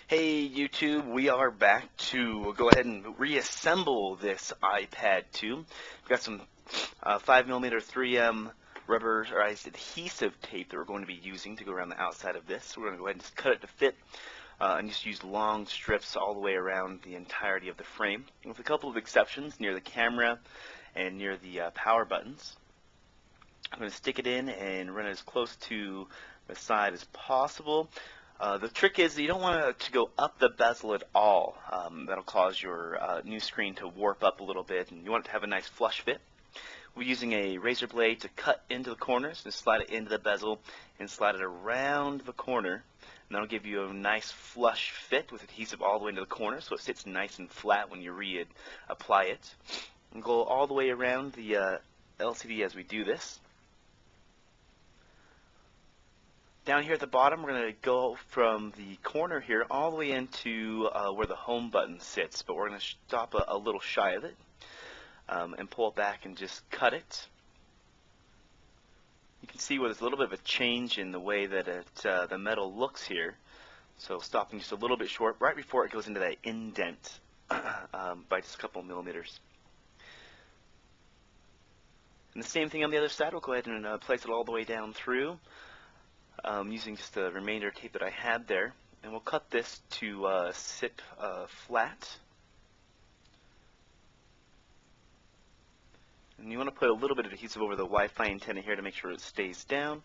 Hey YouTube, we are back to go ahead and reassemble this iPad 2. We've got some 5mm 3M rubberized adhesive tape that we're going to be using to go around the outside of this. So we're going to go ahead and just cut it to fit and just use long strips all the way around the entirety of the frame, with a couple of exceptions near the camera and near the power buttons. I'm going to stick it in and run it as close to the side as possible. The trick is you don't want it to go up the bezel at all. That'll cause your new screen to warp up a little bit, and you want it to have a nice flush fit. We're using a razor blade to cut into the corners and slide it into the bezel and slide it around the corner, and that'll give you a nice flush fit with adhesive all the way into the corner so it sits nice and flat when you reapply it. And go all the way around the LCD as we do this. Down here at the bottom, we're going to go from the corner here all the way into where the home button sits, but we're going to stop a little shy of it and pull it back and just cut it. You can see where there's a little bit of a change in the way that the metal looks here. So stopping just a little bit short right before it goes into that indent by just a couple millimeters. And the same thing on the other side. We'll go ahead and place it all the way down through. Using just the remainder tape that I had there, and we'll cut this to sit flat. And you want to put a little bit of adhesive over the Wi-Fi antenna here to make sure it stays down.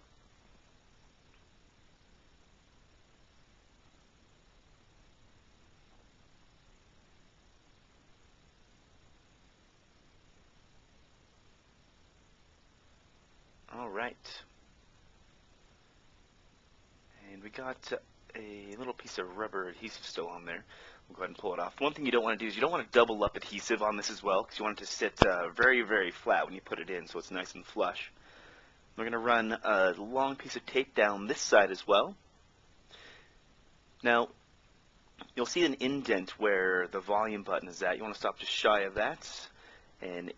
All right. And we got a little piece of rubber adhesive still on there. We'll go ahead and pull it off. One thing you don't want to do is you don't want to double up adhesive on this as well, because you want it to sit very, very flat when you put it in so it's nice and flush. We're going to run a long piece of tape down this side as well. Now, you'll see an indent where the volume button is at. You want to stop just shy of that and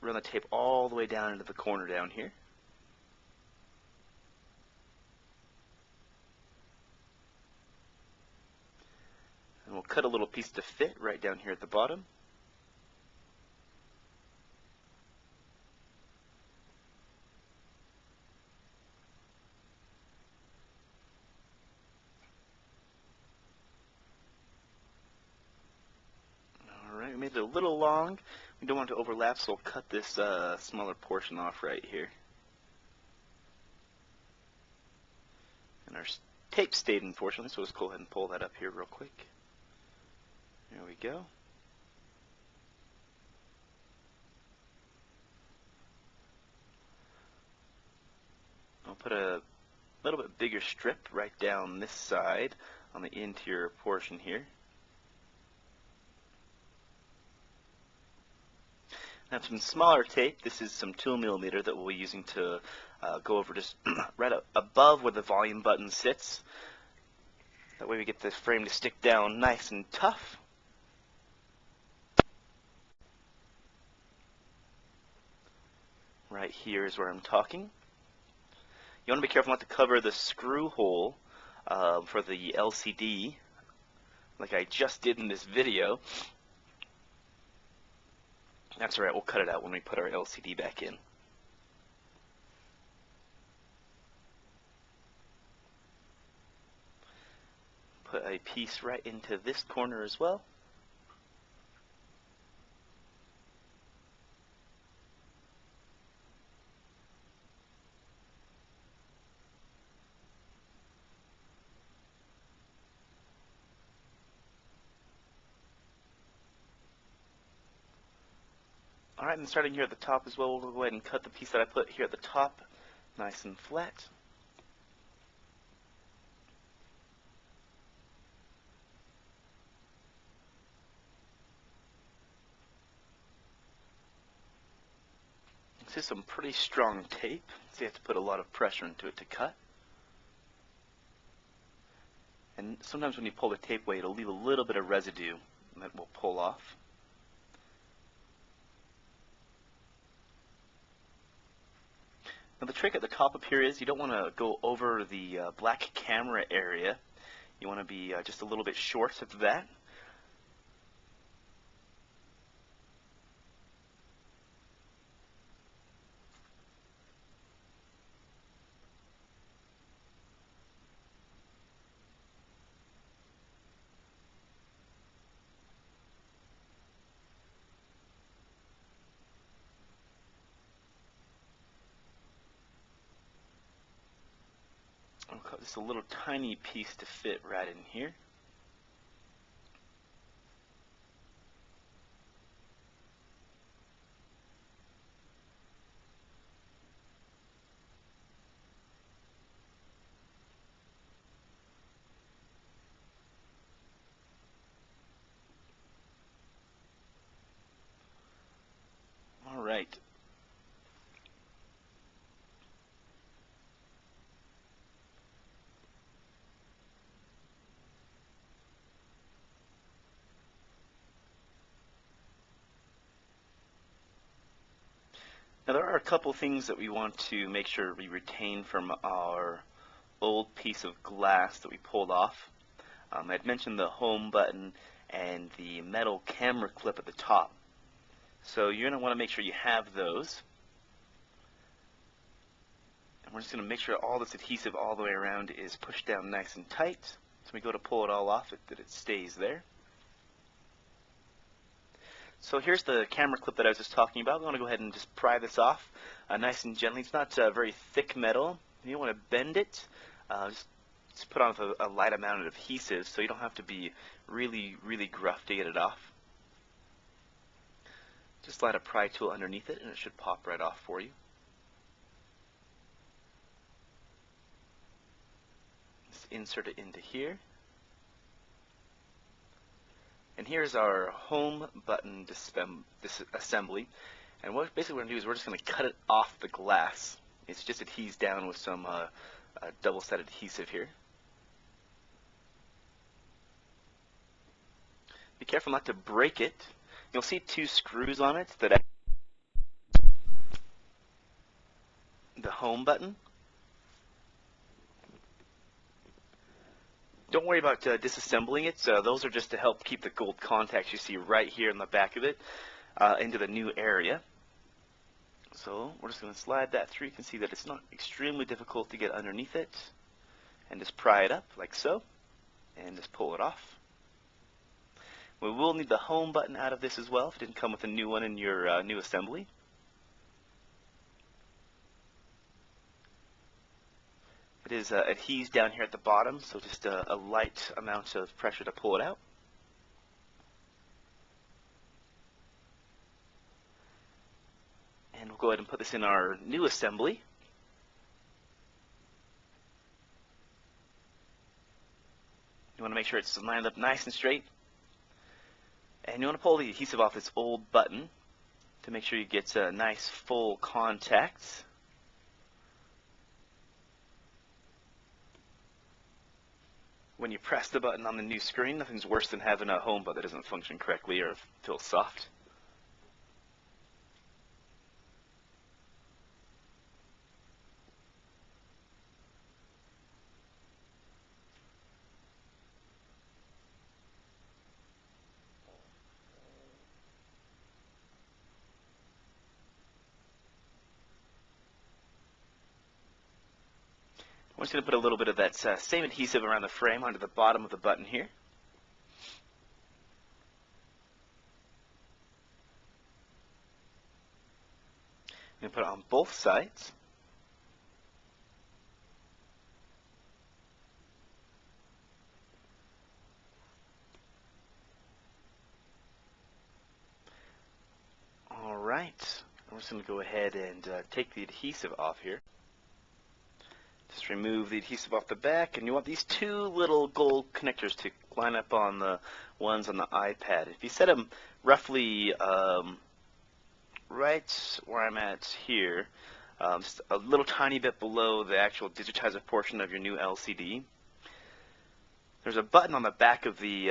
run the tape all the way down into the corner down here. And we'll cut a little piece to fit right down here at the bottom. Alright, we made it a little long. We don't want it to overlap, so we'll cut this smaller portion off right here. And our tape stayed, unfortunately, so let's go ahead and pull that up here real quick. There we go. I'll put a little bit bigger strip right down this side on the interior portion here. I have some smaller tape. This is some 2mm that we'll be using to go over just right above where the volume button sits. That way we get the frame to stick down nice and tough. Right here is where I'm talking. You want to be careful not to cover the screw hole for the LCD like I just did in this video. That's alright, we'll cut it out when we put our LCD back in. Put a piece right into this corner as well. Alright, and starting here at the top as well, we'll go ahead and cut the piece that I put here at the top nice and flat. This is some pretty strong tape, so you have to put a lot of pressure into it to cut. And sometimes when you pull the tape away, it'll leave a little bit of residue that will pull off. Now the trick at the top up here is you don't want to go over the black camera area. You want to be just a little bit short of that. I'll cut just a little tiny piece to fit right in here. All right. Now there are a couple things that we want to make sure we retain from our old piece of glass that we pulled off. I'd mentioned the home button and the metal camera clip at the top. So you're going to want to make sure you have those. And we're just going to make sure all this adhesive all the way around is pushed down nice and tight. So when we go to pull it all off, that it stays there. So here's the camera clip that I was just talking about. We want to go ahead and just pry this off nice and gently. It's not very thick metal. You don't want to bend it. Just put on a light amount of adhesive so you don't have to be really, really gruff to get it off. Just slide a pry tool underneath it and it should pop right off for you. Just insert it into here. And here's our home button assembly. And what basically we're going to do is we're just going to cut it off the glass. It's just adhesed down with some double-sided adhesive here. Be careful not to break it. You'll see two screws on it that the home button. Don't worry about disassembling it. Those are just to help keep the gold contacts you see right here in the back of it into the new area. So we're just going to slide that through. You can see that it's not extremely difficult to get underneath it. And just pry it up like so. And just pull it off. We will need the home button out of this as well if it didn't come with a new one in your new assembly. It is adhesed down here at the bottom, so just a light amount of pressure to pull it out. And we'll go ahead and put this in our new assembly. You want to make sure it's lined up nice and straight. And you want to pull the adhesive off this old button to make sure you get a nice full contact. When you press the button on the new screen, nothing's worse than having a home button that doesn't function correctly or feels soft. I'm just going to put a little bit of that same adhesive around the frame onto the bottom of the button here. I'm going to put it on both sides. All right. I'm just going to go ahead and take the adhesive off here. Just remove the adhesive off the back, and you want these two little gold connectors to line up on the ones on the iPad. If you set them roughly right where I'm at here, just a little tiny bit below the actual digitizer portion of your new LCD, there's a button on the back of the,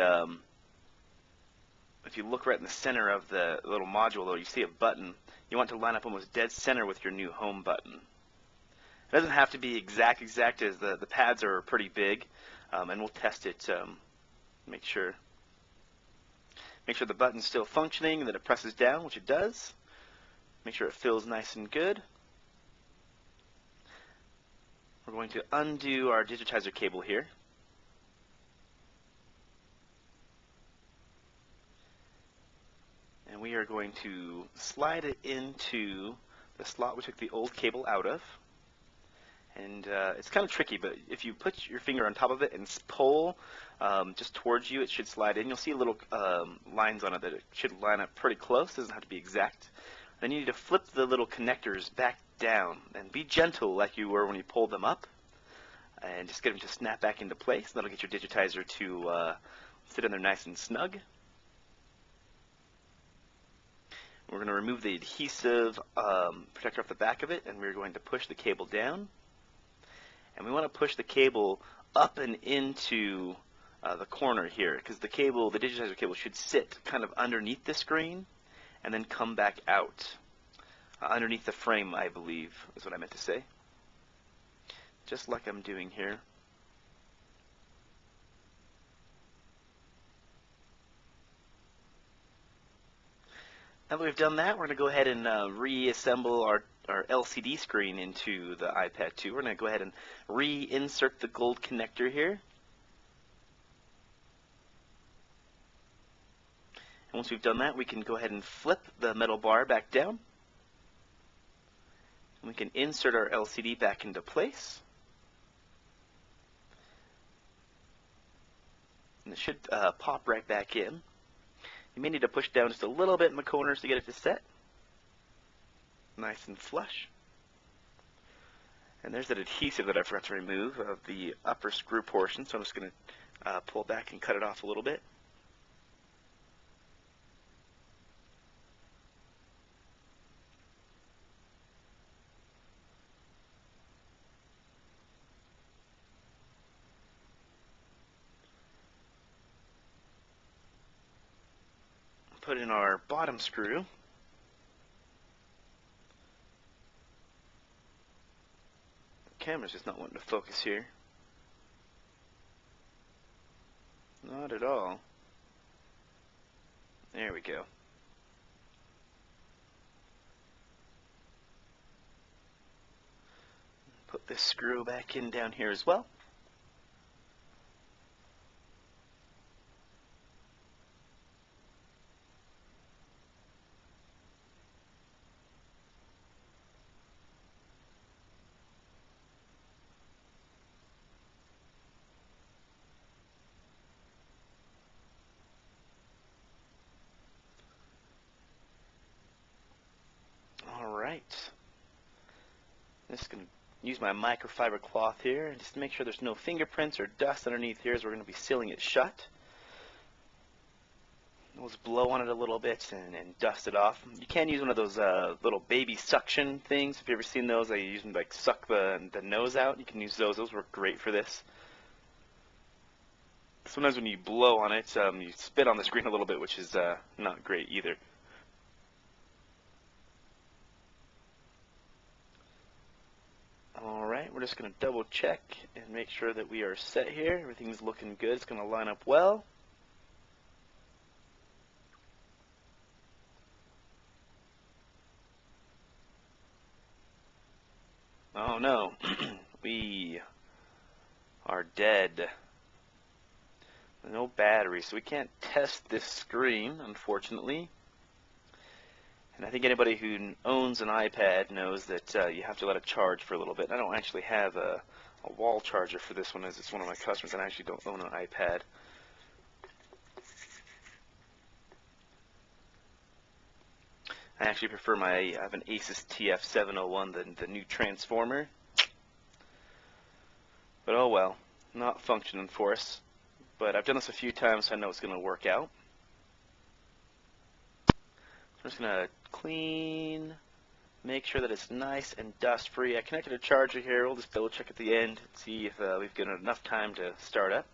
if you look right in the center of the little module, though, you see a button. You want to line up almost dead center with your new home button. It doesn't have to be exact as the pads are pretty big. and we'll test it. Make sure the button's still functioning and that it presses down, which it does. Make sure it fills nice and good. We're going to undo our digitizer cable here. And we are going to slide it into the slot we took the old cable out of. And it's kind of tricky, but if you put your finger on top of it and pull just towards you, it should slide in. You'll see little lines on it that it should line up pretty close. It doesn't have to be exact. Then you need to flip the little connectors back down and be gentle like you were when you pulled them up, and just get them to snap back into place. That'll get your digitizer to sit in there nice and snug. We're going to remove the adhesive protector off the back of it, and we're going to push the cable down. And we want to push the cable up and into the corner here, because the digitizer cable should sit kind of underneath the screen and then come back out. Underneath the frame, I believe, is what I meant to say. Just like I'm doing here. Now that we've done that, we're going to go ahead and reassemble our LCD screen into the iPad 2. We're going to go ahead and reinsert the gold connector here. And once we've done that, we can go ahead and flip the metal bar back down. And we can insert our LCD back into place. And it should pop right back in. You may need to push down just a little bit in the corners to get it to set. Nice and flush. And there's that adhesive that I forgot to remove of the upper screw portion, so I'm just going to pull back and cut it off a little bit. Put in our bottom screw. The camera's just not wanting to focus here. Not at all. There we go. Put this screw back in down here as well. Just going to use my microfiber cloth here and just to make sure there's no fingerprints or dust underneath here as we're going to be sealing it shut. We'll just blow on it a little bit and dust it off. You can use one of those little baby suction things. If you've ever seen those, I use them to like suck the nose out. You can use those. Those work great for this. Sometimes when you blow on it, you spit on the screen a little bit, which is not great either. Alright, we're just going to double check and make sure that we are set here. Everything's looking good. It's going to line up well. Oh no, we are dead. No battery, so we can't test this screen, unfortunately. And I think anybody who owns an iPad knows that you have to let it charge for a little bit. I don't actually have a wall charger for this one, as it's one of my customers, and I actually don't own an iPad. I actually prefer I have an Asus TF701, the new transformer. But oh well, not functioning for us. But I've done this a few times, so I know it's going to work out. I'm just going to clean, make sure that it's nice and dust free. I connected a charger here. We'll just double check at the end, see if we've got enough time to start up.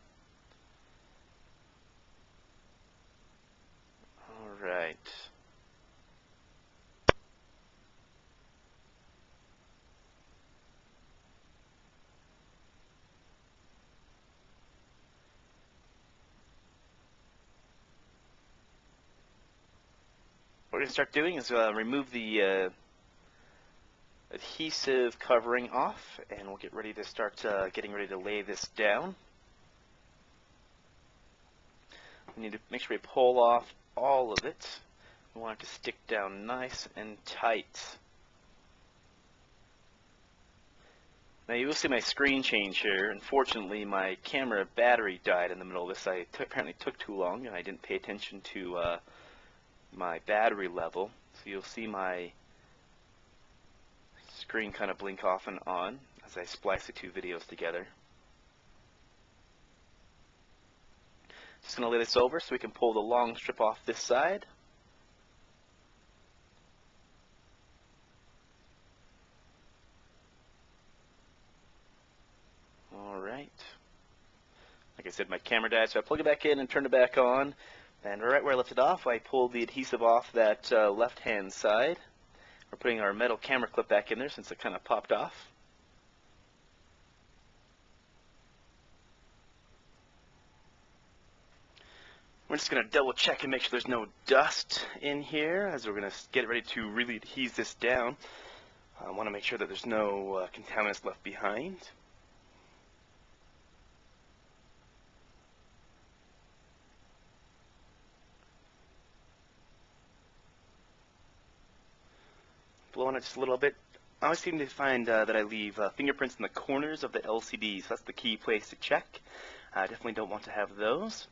Alright. we're going to start doing is remove the adhesive covering off, and we'll get ready to start getting ready to lay this down. We need to make sure we pull off all of it. We want it to stick down nice and tight. Now you will see my screen change here. Unfortunately, my camera battery died in the middle of this. Apparently took too long, and I didn't pay attention to my battery level. So you'll see my screen kind of blink off and on as I splice the two videos together. Just going to lay this over so we can pull the long strip off this side. Alright. Like I said, my camera died, so I plug it back in and turn it back on. And right where I left it off, I pulled the adhesive off that left-hand side. We're putting our metal camera clip back in there since it kind of popped off. We're just going to double check and make sure there's no dust in here as we're going to get ready to really adhese this down. I want to make sure that there's no contaminants left behind. Blowing it just a little bit. I always seem to find that I leave fingerprints in the corners of the LCD, so that's the key place to check. I definitely don't want to have those.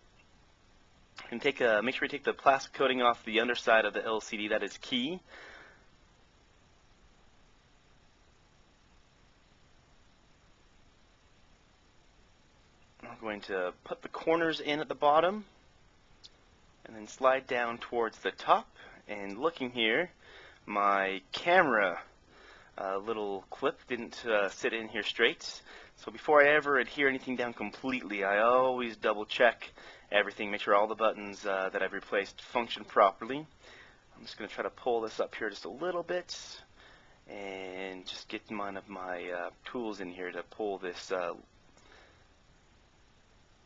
And make sure you take the plastic coating off the underside of the LCD. That is key. I'm going to put the corners in at the bottom and then slide down towards the top. And looking here, my camera little clip didn't sit in here straight. So before I ever adhere anything down completely, I always double check everything, make sure all the buttons that I've replaced function properly. I'm just going to try to pull this up here just a little bit and just get one of my tools in here to pull this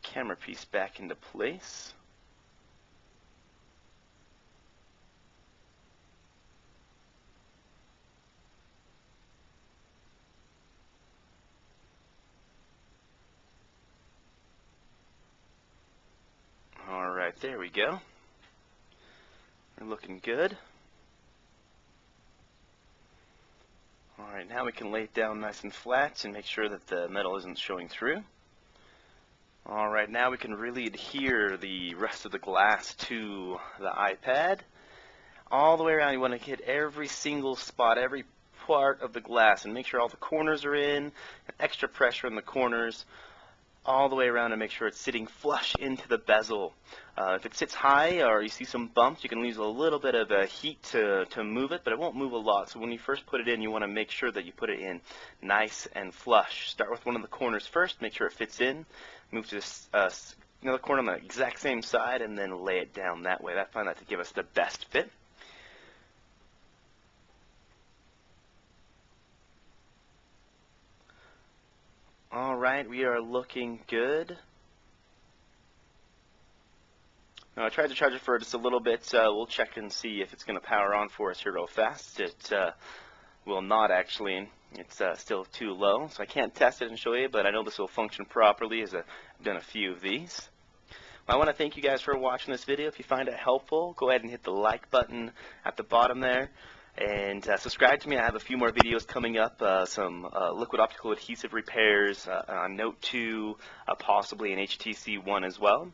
camera piece back into place. Alright, there we go. We're looking good. Alright, now we can lay it down nice and flat and make sure that the metal isn't showing through. Alright, now we can really adhere the rest of the glass to the iPad. All the way around, you want to hit every single spot, every part of the glass, and make sure all the corners are in, and extra pressure in the corners, all the way around, and make sure it's sitting flush into the bezel. If it sits high or you see some bumps, you can use a little bit of heat to move it, but it won't move a lot. So when you first put it in, you want to make sure that you put it in nice and flush. Start with one of the corners first, make sure it fits in. Move to another corner on the exact same side, and then lay it down that way. I find that to give us the best fit. Alright, we are looking good. Now I tried to charge it for just a little bit. We'll check and see if it's going to power on for us here real fast. It will not actually. It's still too low, so I can't test it and show you, but I know this will function properly as I've done a few of these. Well, I want to thank you guys for watching this video. If you find it helpful, go ahead and hit the like button at the bottom there. And subscribe to me. I have a few more videos coming up, some liquid optical adhesive repairs on Note 2, possibly an HTC One as well.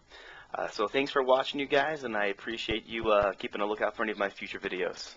So thanks for watching, you guys, and I appreciate you keeping a lookout for any of my future videos.